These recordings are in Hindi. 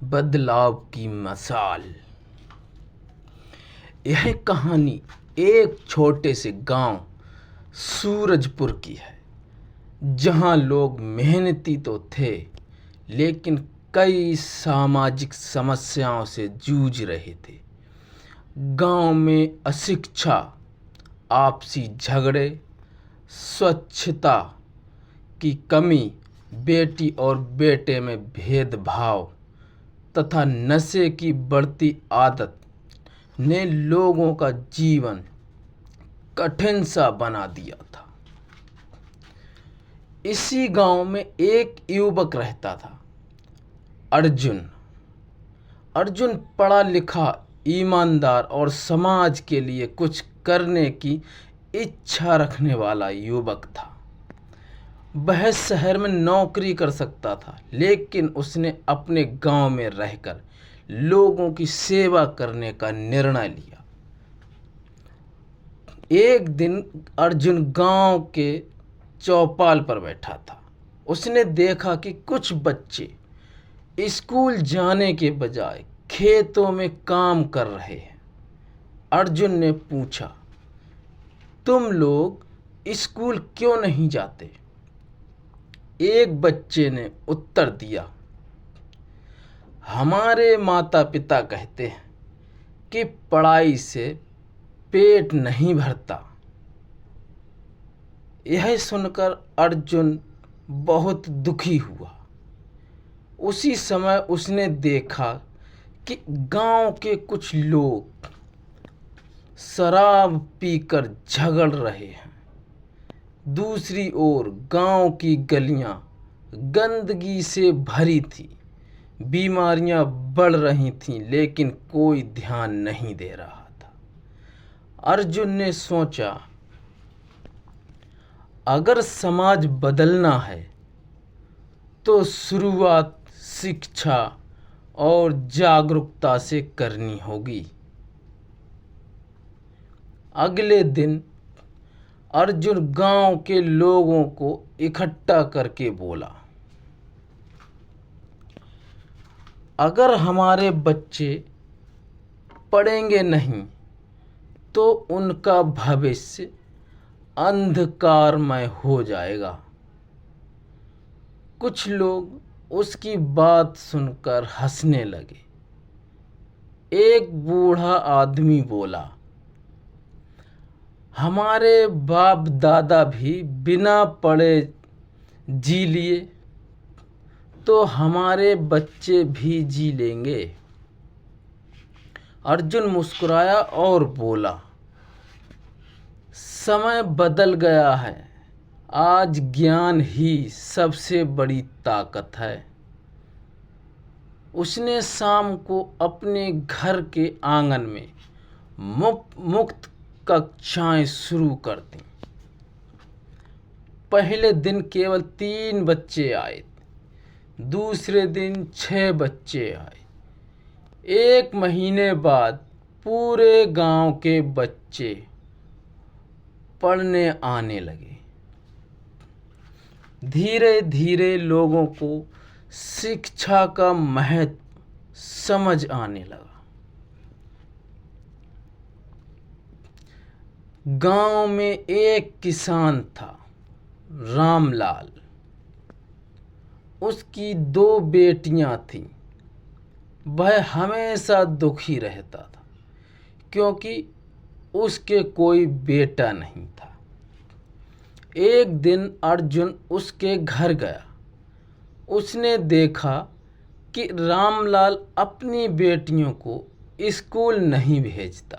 बदलाव की मसाल। यह कहानी एक छोटे से गांव सूरजपुर की है, जहां लोग मेहनती तो थे, लेकिन कई सामाजिक समस्याओं से जूझ रहे थे। गांव में अशिक्षा, आपसी झगड़े, स्वच्छता की कमी, बेटी और बेटे में भेदभाव तथा नशे की बढ़ती आदत ने लोगों का जीवन कठिन सा बना दिया था। इसी गांव में एक युवक रहता था, अर्जुन। अर्जुन पढ़ा लिखा, ईमानदार और समाज के लिए कुछ करने की इच्छा रखने वाला युवक था। वह शहर में नौकरी कर सकता था, लेकिन उसने अपने गांव में रहकर लोगों की सेवा करने का निर्णय लिया। एक दिन अर्जुन गांव के चौपाल पर बैठा था। उसने देखा कि कुछ बच्चे स्कूल जाने के बजाय खेतों में काम कर रहे हैं। अर्जुन ने पूछा, तुम लोग स्कूल क्यों नहीं जाते? एक बच्चे ने उत्तर दिया, हमारे माता पिता कहते हैं कि पढ़ाई से पेट नहीं भरता। यह सुनकर अर्जुन बहुत दुखी हुआ। उसी समय उसने देखा कि गांव के कुछ लोग शराब पीकर झगड़ रहे हैं। दूसरी ओर गांव की गलियां गंदगी से भरी थी, बीमारियां बढ़ रही थीं, लेकिन कोई ध्यान नहीं दे रहा था। अर्जुन ने सोचा, अगर समाज बदलना है तो शुरुआत शिक्षा और जागरूकता से करनी होगी। अगले दिन अर्जुन गांव के लोगों को इकट्ठा करके बोला, अगर हमारे बच्चे पढ़ेंगे नहीं तो उनका भविष्य अंधकारमय हो जाएगा। कुछ लोग उसकी बात सुनकर हंसने लगे। एक बूढ़ा आदमी बोला, हमारे बाप दादा भी बिना पढ़े जी लिए, तो हमारे बच्चे भी जी लेंगे। अर्जुन मुस्कुराया और बोला, समय बदल गया है, आज ज्ञान ही सबसे बड़ी ताकत है। उसने शाम को अपने घर के आंगन में मुक्त कक्षाएं शुरू कर दी। पहले दिन केवल 3 बच्चे आए, दूसरे दिन 6 बच्चे आए। एक महीने बाद पूरे गांव के बच्चे पढ़ने आने लगे। धीरे धीरे लोगों को शिक्षा का महत्व समझ आने लगा। गांव में एक किसान था, रामलाल। उसकी 2 बेटियां थीं। वह हमेशा दुखी रहता था, क्योंकि उसके कोई बेटा नहीं था। एक दिन अर्जुन उसके घर गया। उसने देखा कि रामलाल अपनी बेटियों को स्कूल नहीं भेजता।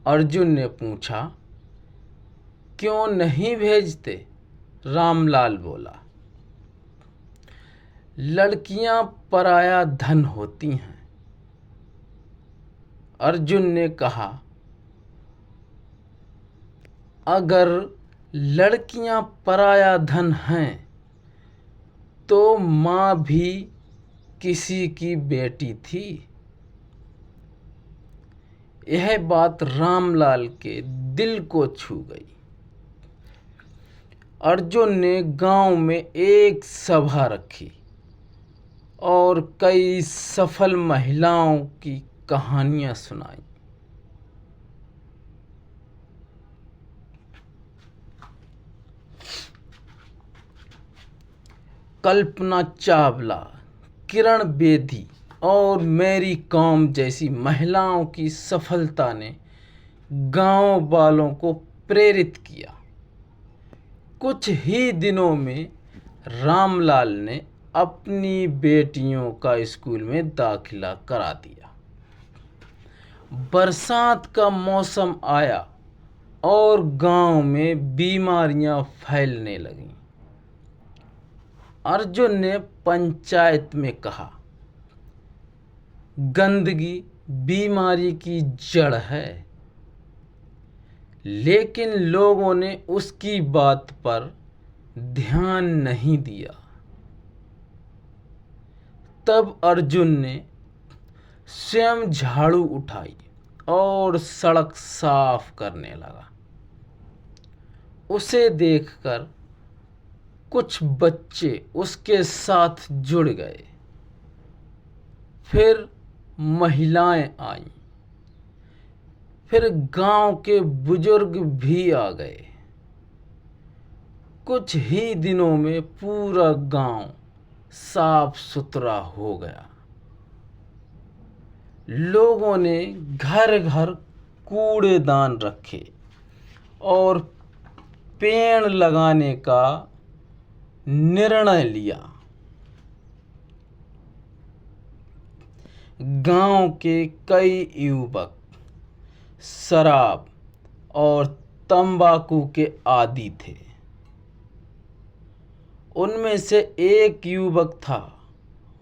अर्जुन ने पूछा, क्यों नहीं भेजते? रामलाल बोला, लड़कियां पराया धन होती हैं। अर्जुन ने कहा, अगर लड़कियां पराया धन हैं तो माँ भी किसी की बेटी थी। यह बात रामलाल के दिल को छू गई। अर्जुन ने गांव में एक सभा रखी और कई सफल महिलाओं की कहानियां सुनाई। कल्पना चावला, किरण बेदी और मैरी कॉम जैसी महिलाओं की सफलता ने गांव वालों को प्रेरित किया। कुछ ही दिनों में रामलाल ने अपनी बेटियों का स्कूल में दाखिला करा दिया। बरसात का मौसम आया और गांव में बीमारियां फैलने लगीं। अर्जुन ने पंचायत में कहा, गंदगी बीमारी की जड़ है, लेकिन लोगों ने उसकी बात पर ध्यान नहीं दिया। तब अर्जुन ने स्वयं झाड़ू उठाई और सड़क साफ करने लगा। उसे देखकर कुछ बच्चे उसके साथ जुड़ गए। फिर महिलाएं आईं। फिर गांव के बुजुर्ग भी आ गए। कुछ ही दिनों में पूरा गांव साफ सुथरा हो गया। लोगों ने घर घर कूड़ेदान रखे और पेड़ लगाने का निर्णय लिया। गांव के कई युवक शराब और तंबाकू के आदी थे। उनमें से एक युवक था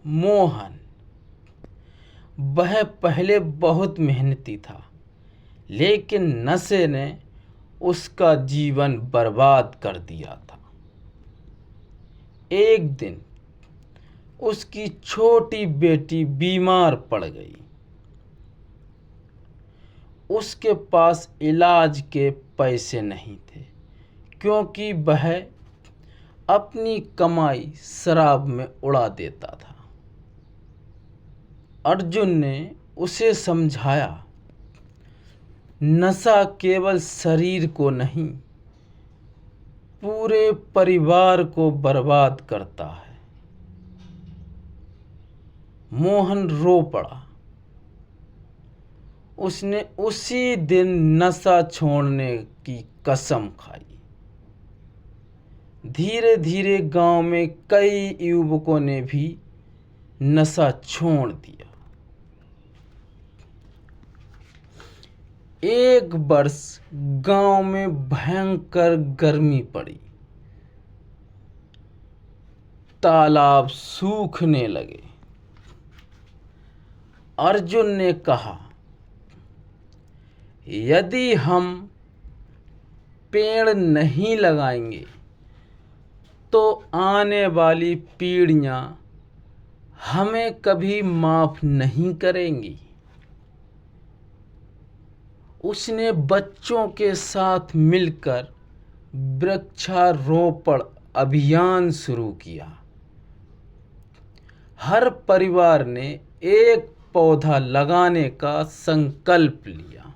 मोहन। वह पहले बहुत मेहनती था, लेकिन नशे ने उसका जीवन बर्बाद कर दिया था। एक दिन उसकी छोटी बेटी बीमार पड़ गई। उसके पास इलाज के पैसे नहीं थे, क्योंकि वह अपनी कमाई शराब में उड़ा देता था। अर्जुन ने उसे समझाया, नशा केवल शरीर को नहीं, पूरे परिवार को बर्बाद करता है। मोहन रो पड़ा। उसने उसी दिन नशा छोड़ने की कसम खाई। धीरे धीरे गांव में कई युवकों ने भी नशा छोड़ दिया। एक वर्ष गांव में भयंकर गर्मी पड़ी। तालाब सूखने लगे। अर्जुन ने कहा, यदि हम पेड़ नहीं लगाएंगे तो आने वाली पीढ़ियां हमें कभी माफ नहीं करेंगी। उसने बच्चों के साथ मिलकर वृक्षारोपण अभियान शुरू किया। हर परिवार ने एक पौधा लगाने का संकल्प लिया।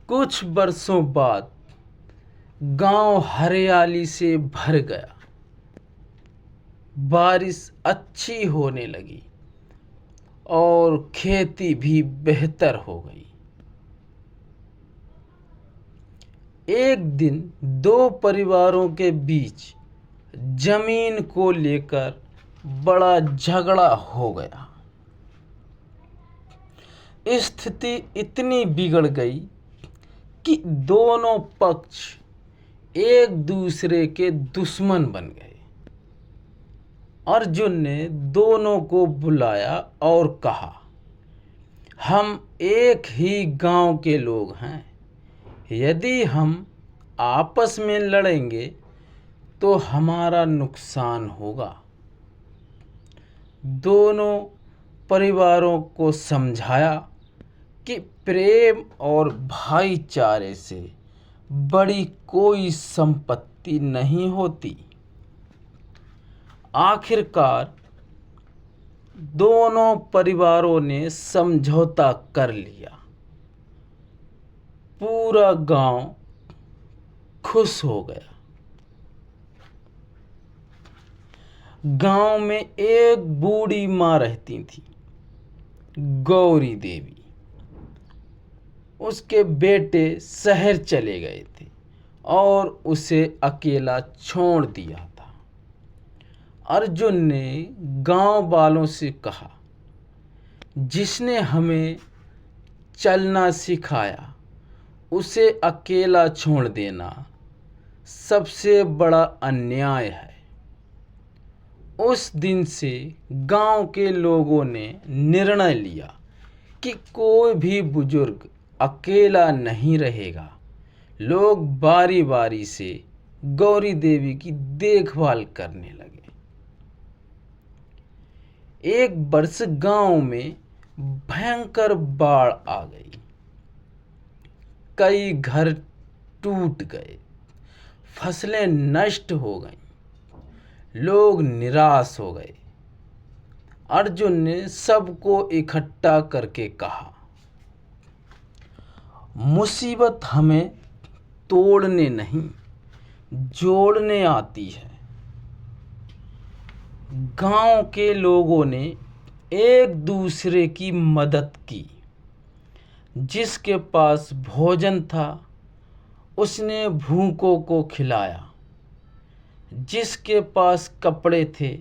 कुछ वर्षों बाद गांव हरियाली से भर गया। बारिश अच्छी होने लगी और खेती भी बेहतर हो गई। एक दिन दो परिवारों के बीच जमीन को लेकर बड़ा झगड़ा हो गया। स्थिति इतनी बिगड़ गई कि दोनों पक्ष एक दूसरे के दुश्मन बन गए। अर्जुन ने दोनों को बुलाया और कहा, हम एक ही गांव के लोग हैं। यदि हम आपस में लड़ेंगे तो हमारा नुकसान होगा। दोनों परिवारों को समझाया कि प्रेम और भाईचारे से बड़ी कोई संपत्ति नहीं होती। आखिरकार दोनों परिवारों ने समझौता कर लिया। पूरा गांव खुश हो गया। गांव में एक बूढ़ी माँ रहती थी, गौरी देवी। उसके बेटे शहर चले गए थे और उसे अकेला छोड़ दिया था। अर्जुन ने गांव वालों से कहा, जिसने हमें चलना सिखाया उसे अकेला छोड़ देना सबसे बड़ा अन्याय है। उस दिन से गांव के लोगों ने निर्णय लिया कि कोई भी बुजुर्ग अकेला नहीं रहेगा। लोग बारी बारी से गौरी देवी की देखभाल करने लगे। एक वर्ष गांव में भयंकर बाढ़ आ गई। कई घर टूट गए, फसलें नष्ट हो गईं, लोग निराश हो गए। अर्जुन ने सबको इकट्ठा करके कहा, मुसीबत हमें तोड़ने नहीं, जोड़ने आती है। गांव के लोगों ने एक दूसरे की मदद की। जिसके पास भोजन था उसने भूखों को खिलाया, जिसके पास कपड़े थे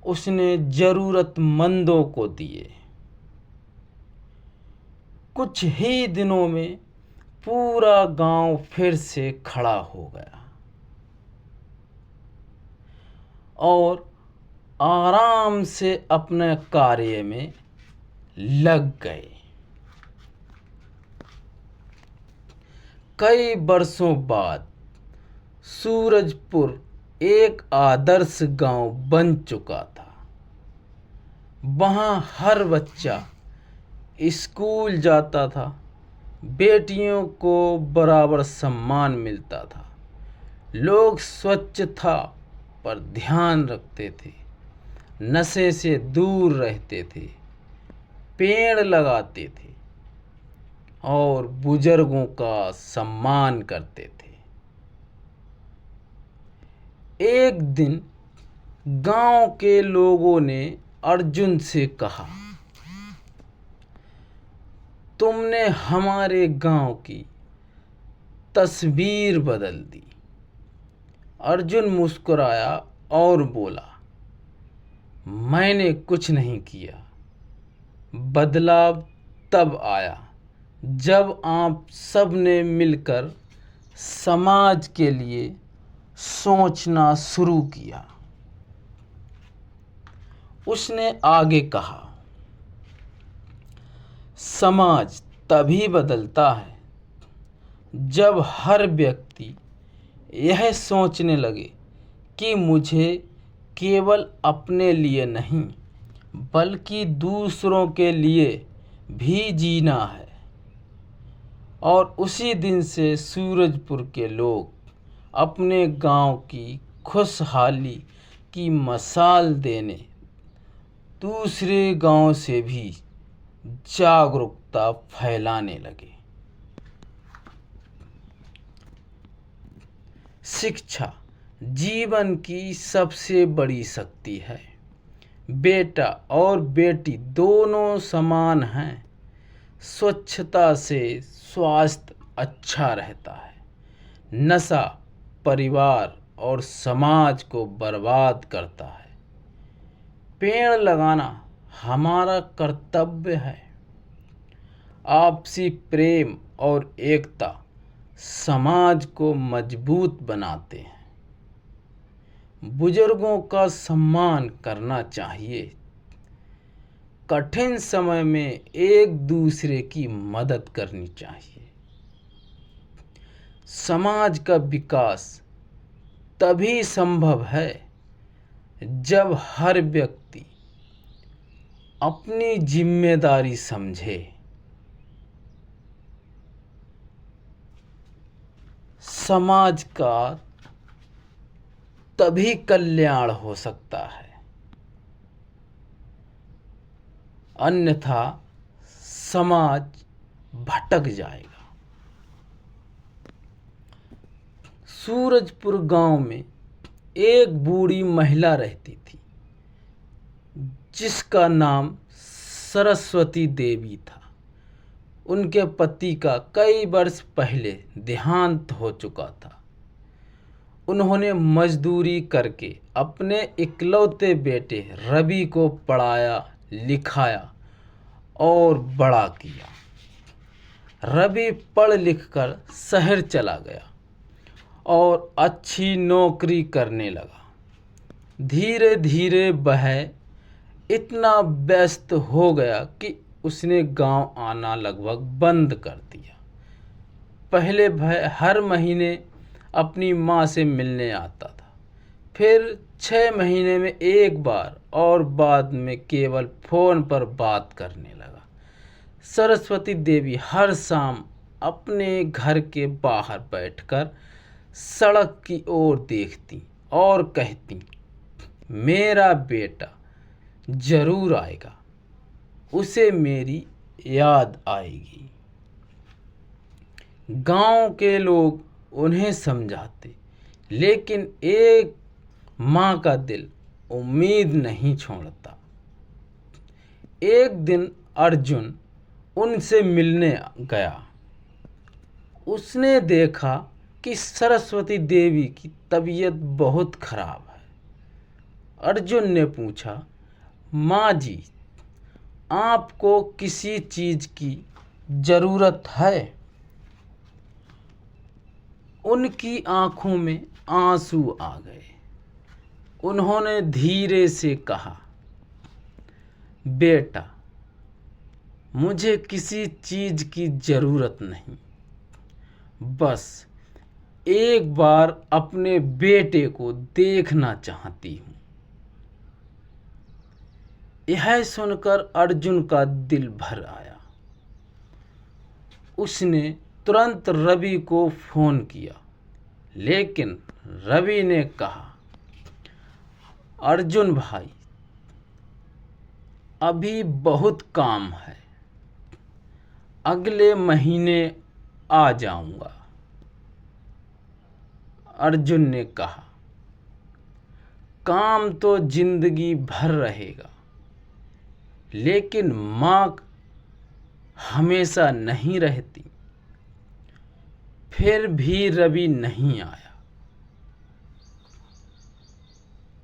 उसने जरूरतमंदों को दिए। कुछ ही दिनों में पूरा गांव फिर से खड़ा हो गया और आराम से अपने कार्य में लग गए। कई वर्षों बाद सूरजपुर एक आदर्श गांव बन चुका था। वहाँ हर बच्चा स्कूल जाता था, बेटियों को बराबर सम्मान मिलता था, लोग स्वच्छता पर ध्यान रखते थे, नशे से दूर रहते थे, पेड़ लगाते थे और बुजुर्गों का सम्मान करते थे। एक दिन गांव के लोगों ने अर्जुन से कहा, तुमने हमारे गांव की तस्वीर बदल दी। अर्जुन मुस्कुराया और बोला, मैंने कुछ नहीं किया। बदलाव तब आया जब आप सब ने मिलकर समाज के लिए सोचना शुरू किया। उसने आगे कहा, समाज तभी बदलता है जब हर व्यक्ति यह सोचने लगे कि मुझे केवल अपने लिए नहीं बल्कि दूसरों के लिए भी जीना है। और उसी दिन से सूरजपुर के लोग अपने गांव की खुशहाली की मसाल देने दूसरे गांव से भी जागरूकता फैलाने लगे। शिक्षा जीवन की सबसे बड़ी शक्ति है। बेटा और बेटी दोनों समान हैं। स्वच्छता से स्वास्थ्य अच्छा रहता है। नशा परिवार और समाज को बर्बाद करता है। पेड़ लगाना हमारा कर्तव्य है। आपसी प्रेम और एकता समाज को मजबूत बनाते हैं। बुजुर्गों का सम्मान करना चाहिए। कठिन समय में एक दूसरे की मदद करनी चाहिए। समाज का विकास तभी संभव है जब हर व्यक्ति अपनी जिम्मेदारी समझे। समाज का तभी कल्याण हो सकता है, अन्यथा समाज भटक जाएगा। सूरजपुर गांव में एक बूढ़ी महिला रहती थी जिसका नाम सरस्वती देवी था। उनके पति का कई वर्ष पहले देहांत हो चुका था। उन्होंने मजदूरी करके अपने इकलौते बेटे रवि को पढ़ाया लिखाया और बड़ा किया। रवि पढ़ लिख कर शहर चला गया और अच्छी नौकरी करने लगा। धीरे धीरे वह इतना व्यस्त हो गया कि उसने गांव आना लगभग बंद कर दिया। पहले वह हर महीने अपनी माँ से मिलने आता था, फिर 6 महीने में एक बार और बाद में केवल फ़ोन पर बात करने लगा। सरस्वती देवी हर शाम अपने घर के बाहर बैठकर सड़क की ओर देखती और कहती, मेरा बेटा जरूर आएगा, उसे मेरी याद आएगी। गांव के लोग उन्हें समझाते, लेकिन एक माँ का दिल उम्मीद नहीं छोड़ता। एक दिन अर्जुन उनसे मिलने गया। उसने देखा कि सरस्वती देवी की तबीयत बहुत खराब है। अर्जुन ने पूछा, माँ जी, आपको किसी चीज़ की ज़रूरत है? उनकी आंखों में आंसू आ गए। उन्होंने धीरे से कहा, बेटा, मुझे किसी चीज़ की ज़रूरत नहीं, बस एक बार अपने बेटे को देखना चाहती हूँ। यह सुनकर अर्जुन का दिल भर आया। उसने तुरंत रवि को फ़ोन किया, लेकिन रवि ने कहा, अर्जुन भाई, अभी बहुत काम है, अगले महीने आ जाऊंगा। अर्जुन ने कहा, काम तो जिंदगी भर रहेगा, लेकिन माँ हमेशा नहीं रहती। फिर भी रवि नहीं आया।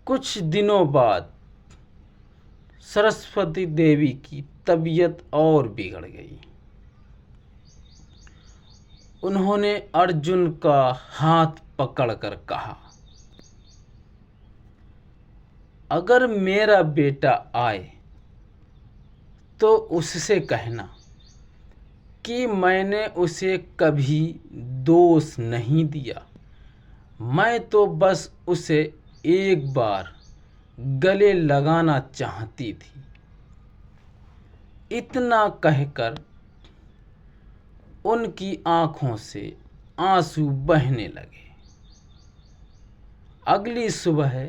कुछ दिनों बाद सरस्वती देवी की तबीयत और बिगड़ गई। उन्होंने अर्जुन का हाथ पकड़कर कहा, अगर मेरा बेटा आए तो उससे कहना कि मैंने उसे कभी दोष नहीं दिया। मैं तो बस उसे एक बार गले लगाना चाहती थी। इतना कहकर उनकी आंखों से आंसू बहने लगे। अगली सुबह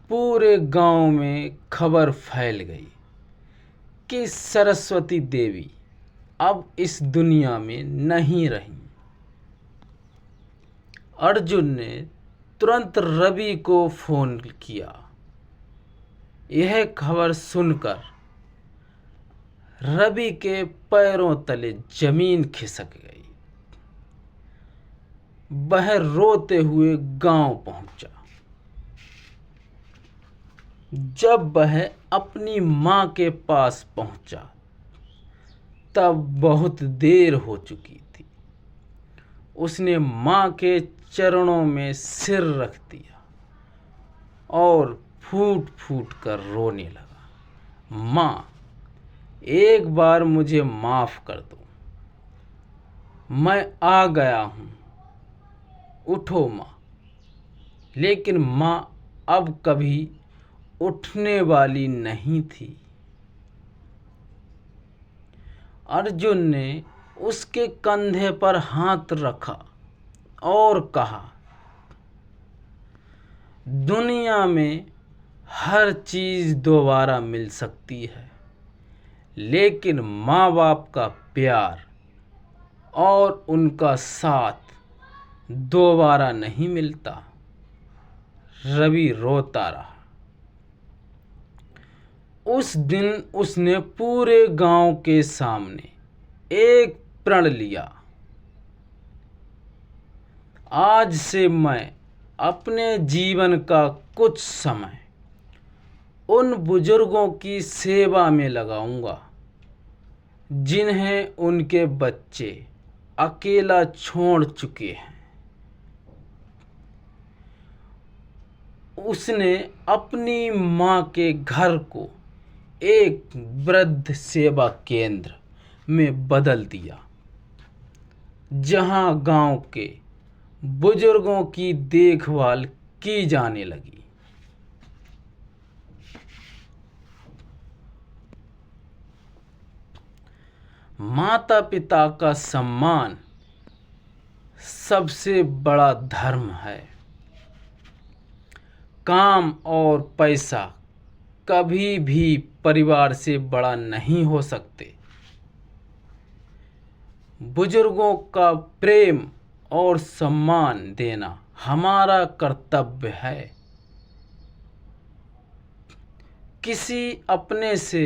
पूरे गांव में खबर फैल गई कि सरस्वती देवी अब इस दुनिया में नहीं रही। अर्जुन ने तुरंत रवि को फ़ोन किया। यह खबर सुनकर रवि के पैरों तले जमीन खिसक गई। वह रोते हुए गांव पहुंचा। जब वह अपनी माँ के पास पहुंचा, तब बहुत देर हो चुकी थी। उसने माँ के चरणों में सिर रख दिया और फूट फूट कर रोने लगा। माँ, एक बार मुझे माफ़ कर दो, मैं आ गया हूँ, उठो माँ। लेकिन माँ अब कभी उठने वाली नहीं थी। अर्जुन ने उसके कंधे पर हाथ रखा और कहा, दुनिया में हर चीज़ दोबारा मिल सकती है, लेकिन माँ बाप का प्यार और उनका साथ दोबारा नहीं मिलता। रवि रोता रहा। उस दिन उसने पूरे गांव के सामने एक प्रण लिया, आज से मैं अपने जीवन का कुछ समय उन बुजुर्गों की सेवा में लगाऊंगा जिन्हें उनके बच्चे अकेला छोड़ चुके हैं। उसने अपनी माँ के घर को एक वृद्ध सेवा केंद्र में बदल दिया, जहां गांव के बुजुर्गों की देखभाल की जाने लगी। माता पिता का सम्मान सबसे बड़ा धर्म है। काम और पैसा कभी भी परिवार से बड़ा नहीं हो सकते। बुजुर्गों का प्रेम और सम्मान देना हमारा कर्तव्य है। किसी अपने से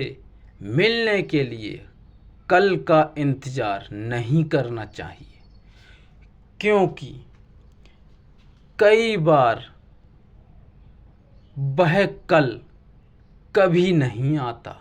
मिलने के लिए कल का इंतज़ार नहीं करना चाहिए, क्योंकि कई बार वह कल कभी नहीं आता।